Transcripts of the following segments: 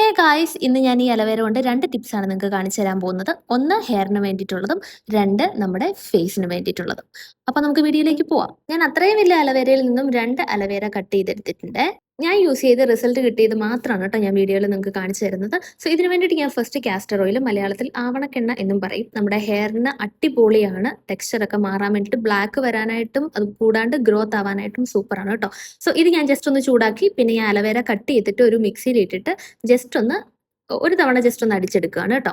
Hey guys, ഇന്ന് ഞാൻ ഈ അലവേര കൊണ്ട് 2 ടിപ്സാണ് നിങ്ങൾക്ക് കാണിച്ചു തരാൻ പോകുന്നത്. ഒന്ന് ഹെയറിന് വേണ്ടിയിട്ടുള്ളതും 2 നമ്മുടെ ഫേസിന് വേണ്ടിയിട്ടുള്ളതും. അപ്പോൾ നമുക്ക് വീഡിയോയിലേക്ക് പോവാം. ഞാൻ അത്രയും വലിയ അലവേരയിൽ നിന്നും 2 അലവേര കട്ട് ചെയ്തെടുത്തിട്ടുണ്ട്. ഞാൻ യൂസ് ചെയ്ത് റിസൾട്ട് കിട്ടിയത് മാത്രമാണ് കേട്ടോ ഞാൻ വീഡിയോയിൽ നിങ്ങൾക്ക് കാണിച്ചു തരുന്നത്. സോ ഇതിന് വേണ്ടിയിട്ട് ഞാൻ ഫസ്റ്റ് കാസ്റ്റർ ഓയിൽ, മലയാളത്തിൽ ആവണക്കെണ്ണ എന്നും പറയും, നമ്മുടെ ഹെയറിന് അടിപൊളിയാണ്. ടെക്സ്ചറൊക്കെ മാറാൻ വേണ്ടിയിട്ട്, ബ്ലാക്ക് വരാനായിട്ടും അത് കൂടാണ്ട് ഗ്രോത്ത് ആവാനായിട്ടും സൂപ്പറാണ് കേട്ടോ. സോ ഇത് ഞാൻ ജസ്റ്റ് ഒന്ന് ചൂടാക്കി, പിന്നെ ഞാൻ അലവേര കട്ട് ചെയ്തിട്ട് ഒരു മിക്സിയിൽ ഇട്ടിട്ട് ജസ്റ്റ് ഒന്ന് ഒരു തവണ ജസ്റ്റ് ഒന്ന് അടിച്ചെടുക്കുകയാണ് കേട്ടോ.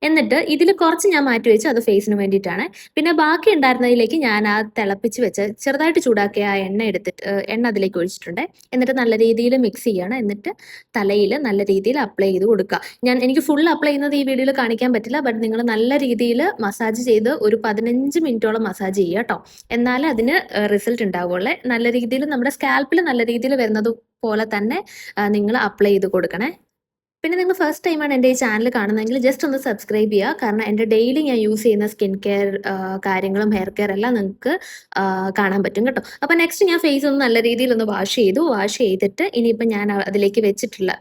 എന്നിട്ട് ഇതിൽ കുറച്ച് ഞാൻ മാറ്റി വെച്ചു, അത് ഫേസിന് വേണ്ടിയിട്ടാണ്. പിന്നെ ബാക്കി ഉണ്ടായിരുന്നതിലേക്ക് ഞാൻ ആ തിളപ്പിച്ച് വെച്ച് ചെറുതായിട്ട് ചൂടാക്കിയ ആ എണ്ണ എടുത്തിട്ട് എണ്ണ അതിലേക്ക് ഒഴിച്ചിട്ടുണ്ട്. എന്നിട്ട് നല്ല രീതിയിൽ മിക്സ് ചെയ്യണം. എന്നിട്ട് തലയിൽ നല്ല രീതിയിൽ അപ്ലൈ ചെയ്ത് കൊടുക്കുക. എനിക്ക് ഫുൾ അപ്ലൈ ചെയ്യുന്നത് ഈ വീഡിയോയിൽ കാണിക്കാൻ പറ്റില്ല, ബട്ട് നിങ്ങൾ നല്ല രീതിയിൽ മസാജ് ചെയ്ത് ഒരു 15 മിനിറ്റോളം മസാജ് ചെയ്യുക കേട്ടോ. എന്നാലേ അതിന് റിസൾട്ട് ഉണ്ടാവുള്ളൂ. നല്ല രീതിയിൽ നമ്മുടെ സ്കാൽപ്പിൽ നല്ല രീതിയിൽ വരുന്നത് പോലെ തന്നെ നിങ്ങൾ അപ്ലൈ ചെയ്ത് കൊടുക്കണേ. പിന്നെ നിങ്ങൾ ഫസ്റ്റ് ടൈമാണ് എൻ്റെ ഈ ചാനൽ കാണുന്നതെങ്കിൽ ജസ്റ്റ് ഒന്ന് സബ്സ്ക്രൈബ് ചെയ്യുക. കാരണം എൻ്റെ ഡെയിലി ഞാൻ യൂസ് ചെയ്യുന്ന സ്കിൻ കെയർ കാര്യങ്ങളും ഹെയർ കെയർ എല്ലാം നിങ്ങൾക്ക് കാണാൻ പറ്റും കേട്ടോ. അപ്പോൾ നെക്സ്റ്റ് ഞാൻ ഫേസ് ഒന്ന് നല്ല രീതിയിൽ ഒന്ന് വാഷ് ചെയ്തിട്ട് ഇനിയിപ്പോൾ ഞാൻ അതിലേക്ക്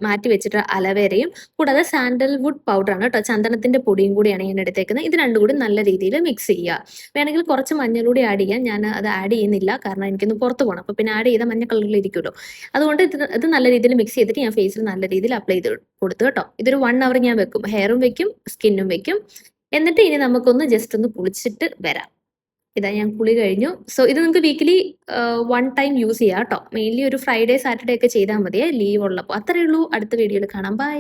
മാറ്റി വെച്ചിട്ടുള്ള അലവേരയും കൂടാതെ സാൻഡൽവുഡ് പൗഡറാണ് കേട്ടോ, ചന്ദനത്തിൻ്റെ പൊടിയും കൂടിയാണ് ഞാൻ എടുത്തേക്കുന്നത്. ഇത് രണ്ടും കൂടി നല്ല രീതിയിൽ മിക്സ് ചെയ്യുക. വേണമെങ്കിൽ കുറച്ച് മഞ്ഞൾ ആഡ് ചെയ്യാം. ഞാൻ അത് ആഡ് ചെയ്യുന്നില്ല, കാരണം എനിക്കൊന്ന് പുറത്ത് പോകണം. അപ്പോൾ പിന്നെ ആഡ് ചെയ്താൽ മഞ്ഞ കളറിൽ ഇരിക്കുമല്ലോ. അതുകൊണ്ട് ഇത് നല്ല രീതിയിൽ മിക്സ് ചെയ്തിട്ട് ഞാൻ ഫേസിൽ നല്ല രീതിയിൽ അപ്ലൈ ചെയ്ത് കൊടുത്തു കേട്ടോ. ഇതൊരു 1 അവർ ഞാൻ വെക്കും, ഹെയറും വെക്കും സ്കിന്നും വെക്കും. എന്നിട്ട് ഇനി നമുക്കൊന്ന് ജസ്റ്റ് ഒന്ന് കുളിച്ചിട്ട് വരാം. ഇതാ ഞാൻ കുളി കഴിഞ്ഞു. സോ ഇത് നിങ്ങൾക്ക് വീക്കിലി 1 ടൈം യൂസ് ചെയ്യാം കേട്ടോ. മെയിൻലി ഒരു ഫ്രൈഡേ സാറ്റർഡേ ഒക്കെ ചെയ്താൽ മതിയേ, ലീവ് ഉള്ളപ്പോൾ. അത്രയേ ഉള്ളൂ. അടുത്ത വീഡിയോയിൽ കാണാം. ബൈ.